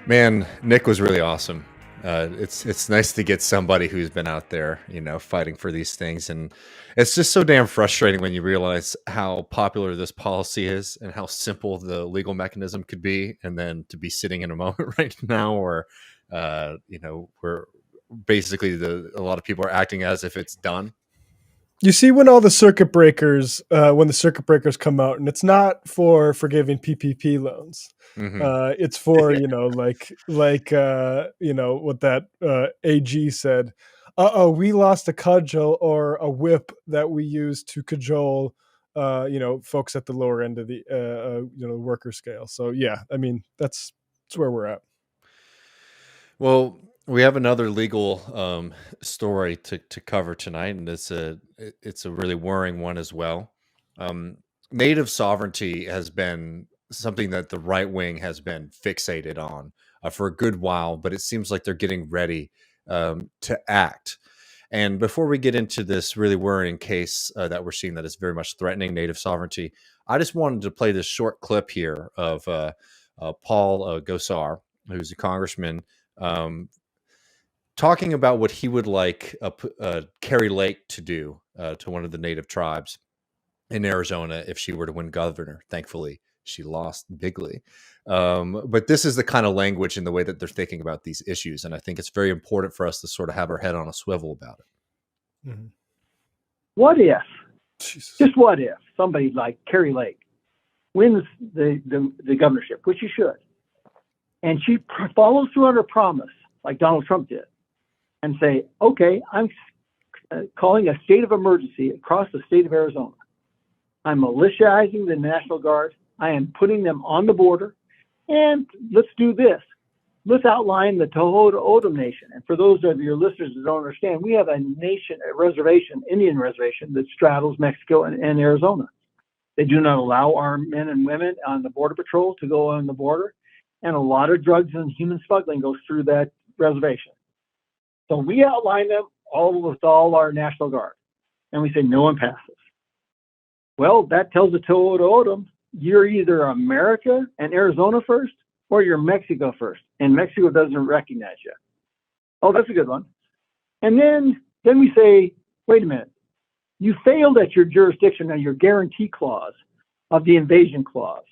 Man, Nick was really awesome. It's nice to get somebody who's been out there, fighting for these things, and it's just so damn frustrating when you realize how popular this policy is and how simple the legal mechanism could be, and then to be sitting in a moment right now where, where basically a lot of people are acting as if it's done. You see when all the circuit breakers, when the circuit breakers come out, and it's not for forgiving PPP loans. It's for, what that AG said. We lost a cudgel or a whip that we use to cajole, folks at the lower end of the, worker scale. So, yeah, I mean, that's where we're at. Well, we have another legal story to cover tonight, and it's a really worrying one as well. Native sovereignty has been something that the right wing has been fixated on for a good while, but it seems like they're getting ready to act. And before we get into this really worrying case that we're seeing that is very much threatening native sovereignty, I just wanted to play this short clip here of Paul Gosar, who's a congressman, talking about what he would like Kari Lake to do to one of the native tribes in Arizona if she were to win governor. Thankfully, she lost bigly. But this is the kind of language and the way that they're thinking about these issues. And I think it's very important for us to sort of have our head on a swivel about it. Mm-hmm. What if, just what if, somebody like Kari Lake wins the governorship, which she should, and she follows through on her promise, like Donald Trump did, and say, okay, I'm calling a state of emergency across the state of Arizona. I'm militiaizing the National Guard. I am putting them on the border. And let's do this. Let's outline the Tohono O'odham Nation. And for those of your listeners that don't understand, we have a reservation, Indian reservation, that straddles Mexico and Arizona. They do not allow our men and women on the Border Patrol to go on the border. And a lot of drugs and human smuggling goes through that reservation. So we outline them all with all our National Guard. And we say no one passes. Well, that tells the Tohono O'odham, you're either America and Arizona first, or you're Mexico first, and Mexico doesn't recognize you. Oh, that's a good one. And then we say, wait a minute, you failed at your jurisdiction on your guarantee clause of the invasion clause.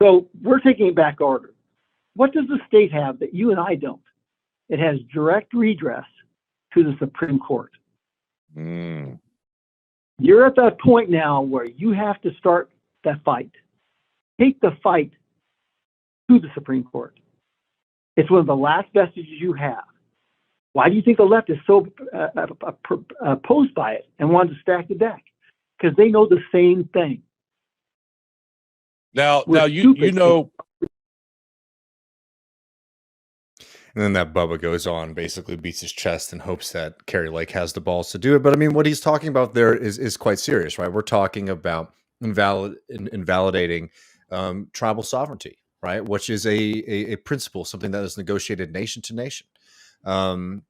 So we're taking it back order. What does the state have that you and I don't? It has direct redress to the Supreme Court. You're at that point now where you have to start that fight. Take the fight to the Supreme Court. It's one of the last vestiges you have. Why do you think the left is so opposed by it and wanted to stack the deck? Because they know the same thing. Now you know. And then that Bubba goes on, basically beats his chest and hopes that Kari Lake has the balls to do it. But I mean, what he's talking about there is quite serious, right? We're talking about invalidating tribal sovereignty, right? Which is a principle, something that is negotiated nation to nation. You're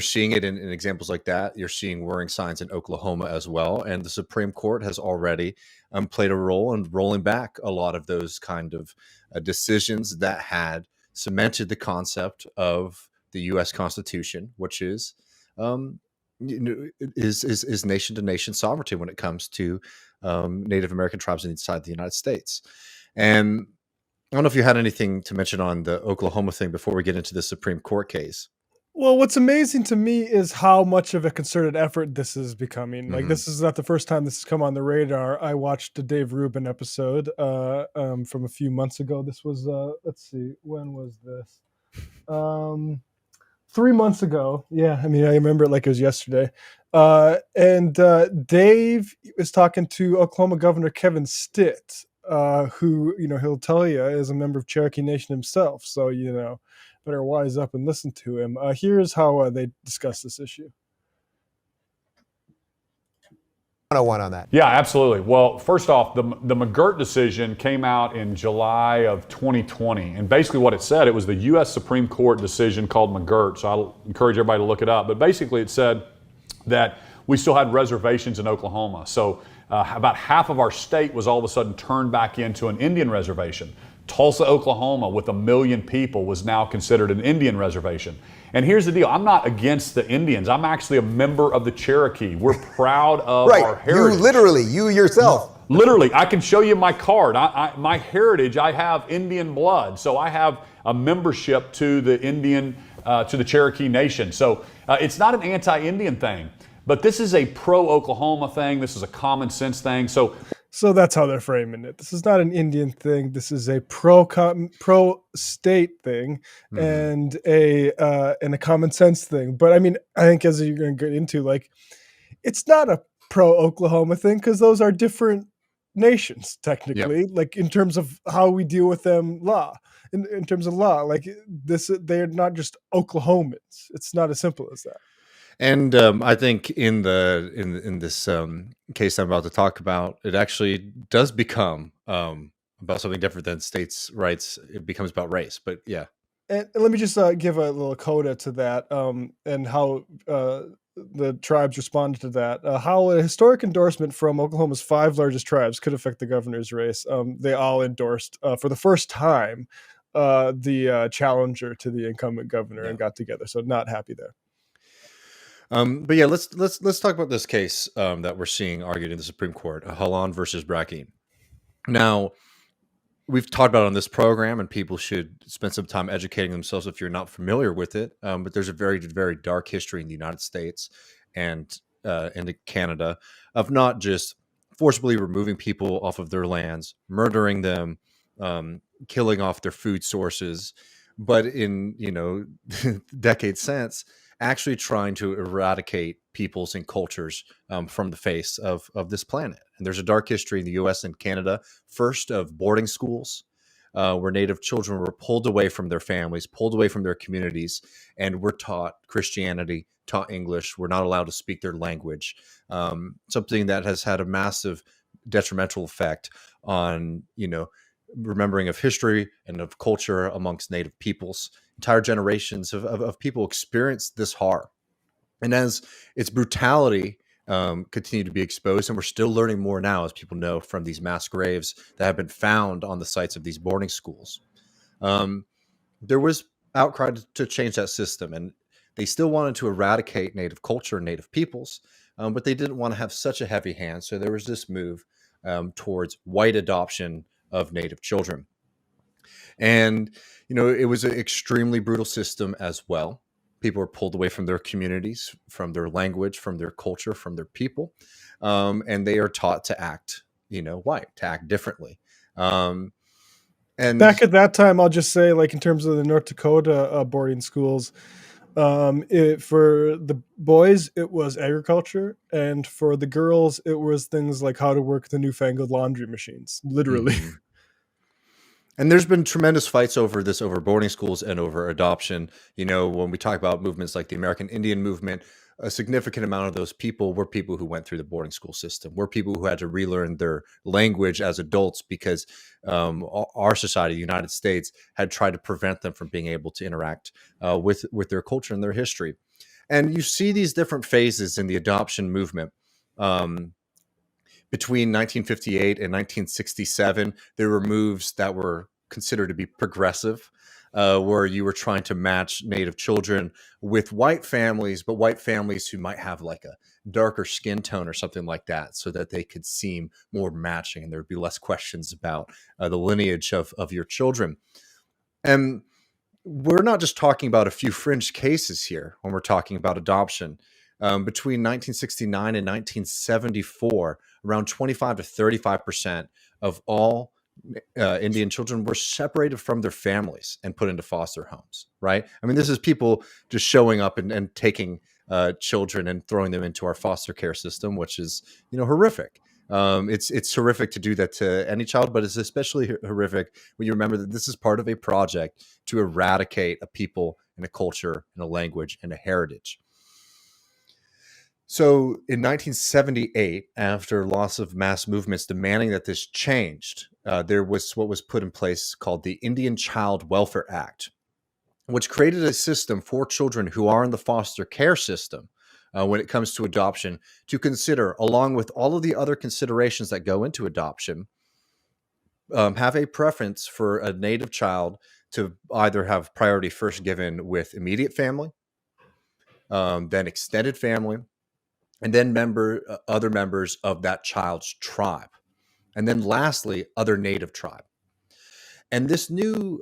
seeing it in examples like that. You're seeing worrying signs in Oklahoma as well. And the Supreme Court has already played a role in rolling back a lot of those kind of decisions that had cemented the concept of the U.S. Constitution, which is nation to nation sovereignty when it comes to Native American tribes inside the United States. And I don't know if you had anything to mention on the Oklahoma thing before we get into the Supreme Court case. Well, what's amazing to me is how much of a concerted effort this is becoming. Like, this is not the first time this has come on the radar. I watched a Dave Rubin episode from a few months ago. This was, let's see, when was this? 3 months ago. Yeah, I mean, I remember it like it was yesterday. Dave is talking to Oklahoma Governor Kevin Stitt, who, he'll tell you is a member of Cherokee Nation himself. So, better wise up and listen to him. Here's how they discuss this issue. 101 on that. Yeah, absolutely. Well, first off, the McGirt decision came out in July of 2020. And basically what it said, it was the U.S. Supreme Court decision called McGirt. So I'll encourage everybody to look it up. But basically it said that we still had reservations in Oklahoma. So about half of our state was all of a sudden turned back into an Indian reservation. Tulsa, Oklahoma, with 1 million people, was now considered an Indian reservation. And here's the deal. I'm not against the Indians. I'm actually a member of the Cherokee. We're proud of our heritage. You yourself. Literally, I can show you my card. My heritage, I have Indian blood. So I have a membership to the to the Cherokee Nation. So it's not an anti-Indian thing, but this is a pro-Oklahoma thing. This is a common sense thing. So that's how they're framing it. This is not an Indian thing. This is a pro-state thing, and a common sense thing. But I mean, I think as you're going to get into, like, it's not a pro-Oklahoma thing because those are different nations technically. Yep. Like in terms of how we deal with them, in terms of law, like this, they're not just Oklahomans. It's not as simple as that. And I think in this case I'm about to talk about, it actually does become about something different than states' rights. It becomes about race. But yeah. And let me just give a little coda to that, and how the tribes responded to that. How a historic endorsement from Oklahoma's 5 largest tribes could affect the governor's race. They all endorsed for the first time the challenger to the incumbent governor, and got together. So not happy there. But yeah, let's talk about this case that we're seeing argued in the Supreme Court, Halan versus Brackeen. Now, we've talked about it on this program, and people should spend some time educating themselves if you're not familiar with it. But there's a very, very dark history in the United States and in Canada of not just forcibly removing people off of their lands, murdering them, killing off their food sources, but in decades since, actually trying to eradicate peoples and cultures from the face of this planet. And there's a dark history in the U.S. and Canada, first of boarding schools, where Native children were pulled away from their families, pulled away from their communities, and were taught Christianity, taught English, were not allowed to speak their language. Something that has had a massive detrimental effect on, remembering of history and of culture amongst Native peoples. Entire generations of people experienced this horror. And as its brutality continued to be exposed, and we're still learning more now, as people know from these mass graves that have been found on the sites of these boarding schools, there was outcry to change that system. And they still wanted to eradicate Native culture and Native peoples, but they didn't want to have such a heavy hand. So there was this move towards white adoption of Native children. And, it was an extremely brutal system as well. People were pulled away from their communities, from their language, from their culture, from their people. And they are taught to act, white, to act differently. And back at that time, I'll just say, like, in terms of the North Dakota boarding schools, for the boys, it was agriculture. And for the girls, it was things like how to work the newfangled laundry machines, literally. Mm-hmm. And there's been tremendous fights over boarding schools and over adoption. When we talk about movements like the American Indian movement, a significant amount of those people were people who went through the boarding school system, were people who had to relearn their language as adults because our society, the United States, had tried to prevent them from being able to interact with their culture and their history. And you see these different phases in the adoption movement. Between 1958 and 1967, there were moves that were considered to be progressive, where you were trying to match Native children with white families, but white families who might have like a darker skin tone or something like that, so that they could seem more matching and there would be less questions about the lineage of your children. And we're not just talking about a few fringe cases here when we're talking about adoption. Between 1969 and 1974, around 25 to 35% of all Indian children were separated from their families and put into foster homes, right? I mean, this is people just showing up and taking children and throwing them into our foster care system, which is, horrific. It's horrific to do that to any child, but it's especially horrific when you remember that this is part of a project to eradicate a people and a culture and a language and a heritage. So in 1978, after lots of mass movements demanding that this changed, there was what was put in place called the Indian Child Welfare Act, which created a system for children who are in the foster care system when it comes to adoption to consider, along with all of the other considerations that go into adoption, have a preference for a native child to either have priority first given with immediate family, then extended family, and then other members of that child's tribe, and then lastly, other native tribe. And this new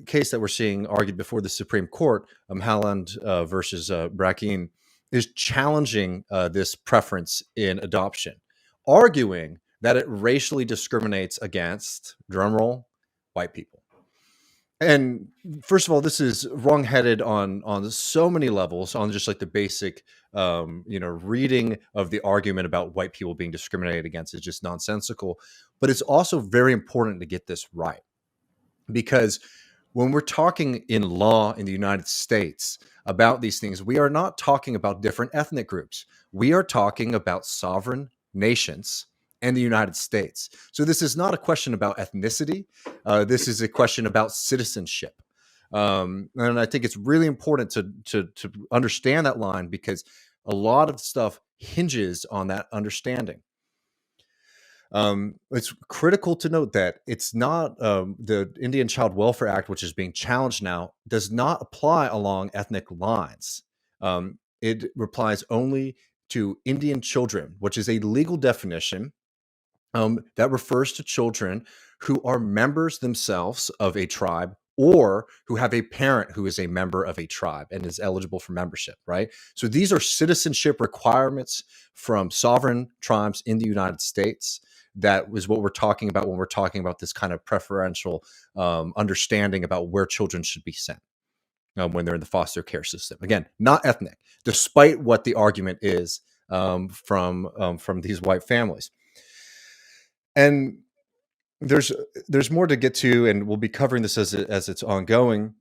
case that we're seeing argued before the Supreme Court, Haaland versus Brackeen, is challenging this preference in adoption, arguing that it racially discriminates against, drumroll, white people. And first of all, this is wrongheaded on so many levels, on just like the basic reading of the argument about white people being discriminated against is just nonsensical. But it's also very important to get this right, because when we're talking in law in the United States about these things, we are not talking about different ethnic groups. We are talking about sovereign nations and the United States. So this is not a question about ethnicity. This is a question about citizenship. And I think it's really important to understand that line, because a lot of stuff hinges on that understanding. It's critical to note that it's not the Indian Child Welfare Act, which is being challenged now, does not apply along ethnic lines. It applies only to Indian children, which is a legal definition that refers to children who are members themselves of a tribe, or who have a parent who is a member of a tribe and is eligible for membership, right? So these are citizenship requirements from sovereign tribes in the United States. That is what we're talking about when we're talking about this kind of preferential understanding about where children should be sent when they're in the foster care system. Again, not ethnic, despite what the argument is from these white families. And there's more to get to, and we'll be covering this as it's ongoing.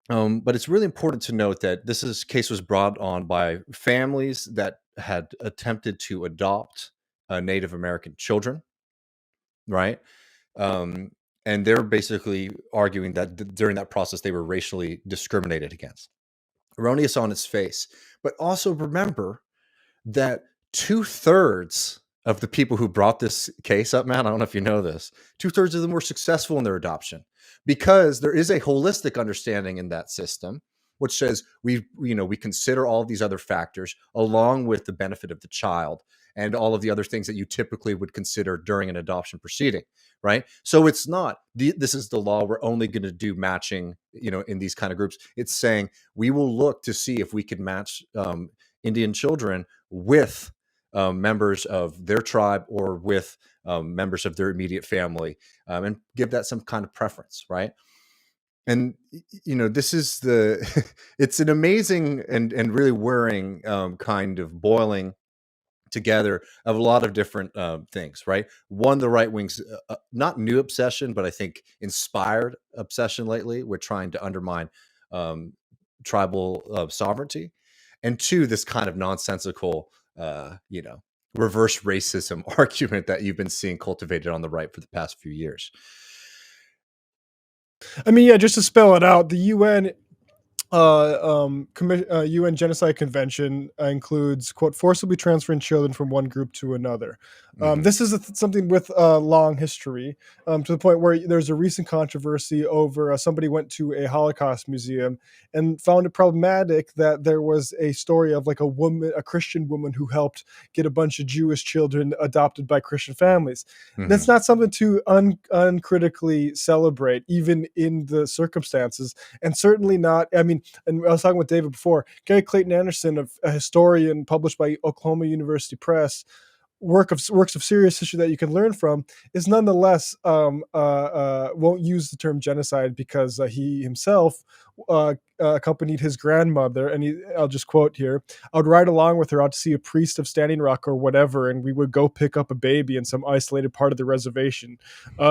But it's really important to note that this case was brought on by families that had attempted to adopt Native American children, right? And they're basically arguing that during that process they were racially discriminated against. Erroneous on its face, but also remember that 2/3 of the people who brought this case up, man, I don't know if you know this, 2/3 of them were successful in their adoption, because there is a holistic understanding in that system, which says we consider all these other factors along with the benefit of the child and all of the other things that you typically would consider during an adoption proceeding, right? So it's not, this is the law, we're only going to do matching, in these kind of groups. It's saying we will look to see if we can match Indian children with members of their tribe or with members of their immediate family, and give that some kind of preference, right? And this is it's an amazing and really worrying kind of boiling together of a lot of different things, right? One, the right wing's not new obsession, but I think inspired obsession lately with trying to undermine tribal sovereignty. And two, this kind of nonsensical, reverse racism argument that you've been seeing cultivated on the right for the past few years. I mean, yeah, just to spell it out, the UN UN Genocide Convention includes, quote, forcibly transferring children from one group to another. This is something with a long history, to the point where there's a recent controversy over somebody went to a Holocaust museum and found it problematic that there was a story of like a Christian woman who helped get a bunch of Jewish children adopted by Christian families. That's not something to uncritically celebrate, even in the circumstances, and certainly not, I mean, and I was talking with David before, Gary Clayton Anderson, a historian published by Oklahoma University Press, works of serious history that you can learn from, is nonetheless won't use the term genocide because he himself accompanied his grandmother, and I'll just quote here, "I would ride along with her out to see a priest of Standing Rock or whatever, and we would go pick up a baby in some isolated part of the reservation.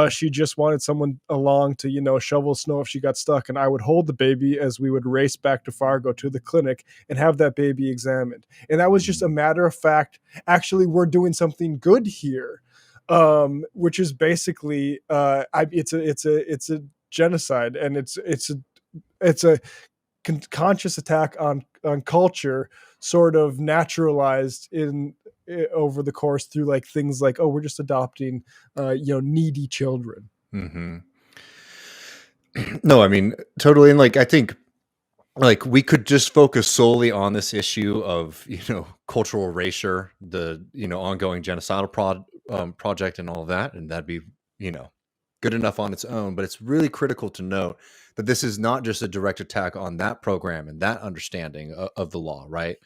She just wanted someone along to, shovel snow if she got stuck, and I would hold the baby as we would race back to Fargo to the clinic and have that baby examined." And that was just a matter of fact, actually, we're doing something good here, which is basically it's a genocide, and it's a conscious attack on culture, sort of naturalized over the course through like things like, oh, we're just adopting needy children. Mm-hmm. No, I mean, totally. And like, I think like we could just focus solely on this issue of, cultural erasure, the, ongoing genocidal project and all of that. And that'd be, good enough on its own. But it's really critical to note that this is not just a direct attack on that program and that understanding of the law, right?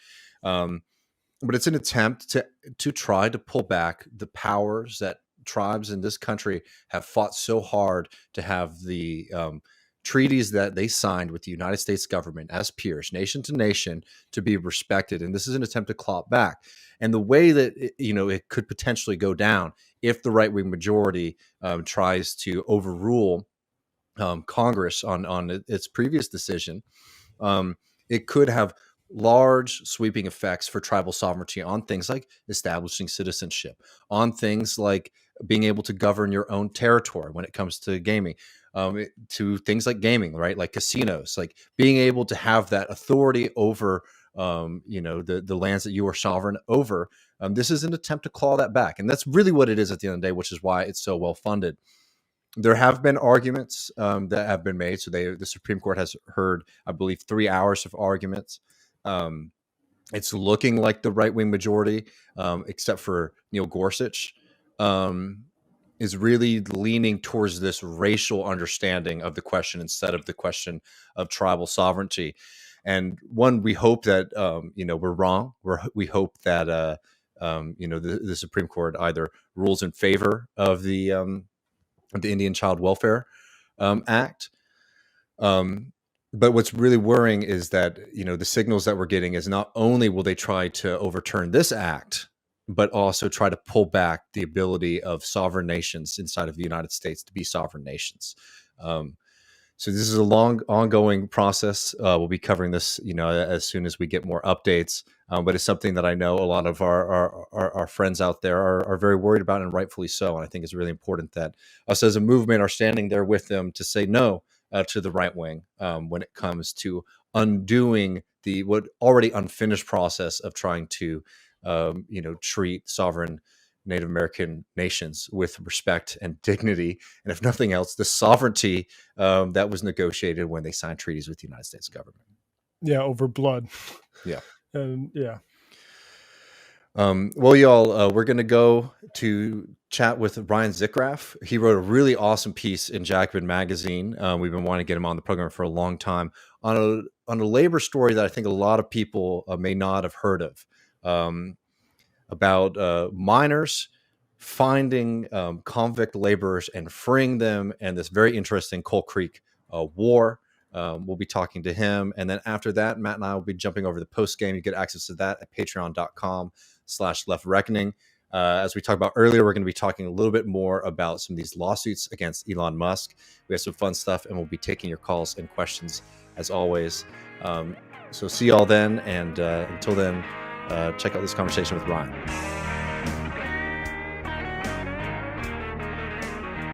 But it's an attempt to try to pull back the powers that tribes in this country have fought so hard to have the treaties that they signed with the United States government as peers, nation to nation, to be respected. And this is an attempt to claw it back. And the way that it could potentially go down if the right wing majority tries to overrule Congress on its previous decision, it could have large sweeping effects for tribal sovereignty on things like establishing citizenship, on things like being able to govern your own territory when it comes to gaming, to things like gaming, right? Like casinos, like being able to have that authority over, the lands that you are sovereign over. This is an attempt to claw that back. And that's really what it is at the end of the day, which is why it's so well funded. There have been arguments that have been made. So the Supreme Court has heard, I believe, 3 hours of arguments. It's looking like the right-wing majority, except for Neil Gorsuch, is really leaning towards this racial understanding of the question instead of the question of tribal sovereignty. And one, we hope that we're wrong. We hope that the Supreme Court either rules in favor of the Indian Child Welfare Act. But what's really worrying is that, the signals that we're getting is not only will they try to overturn this act, but also try to pull back the ability of sovereign nations inside of the United States to be sovereign nations. So this is a long, ongoing process. We'll be covering this, as soon as we get more updates. But it's something that I know a lot of our friends out there are very worried about, and rightfully so. And I think it's really important that us as a movement are standing there with them to say no to the right wing when it comes to undoing the what already unfinished process of trying to treat sovereign Native American nations with respect and dignity, and if nothing else, the sovereignty that was negotiated when they signed treaties with the United States government. Yeah, over blood. Yeah. And yeah. Well, y'all, we're going to go to chat with Ryan Zickraff. He wrote a really awesome piece in Jacobin magazine. We've been wanting to get him on the program for a long time on a labor story that I think a lot of people may not have heard of, about miners finding convict laborers and freeing them, and this very interesting Coal Creek war. We'll be talking to him. And then after that, Matt and I will be jumping over the post game. You get access to that at patreon.com/leftreckoning. As we talked about earlier, we're going to be talking a little bit more about some of these lawsuits against Elon Musk. We have some fun stuff, and we'll be taking your calls and questions as always. So see y'all then. And until then, check out this conversation with Ryan.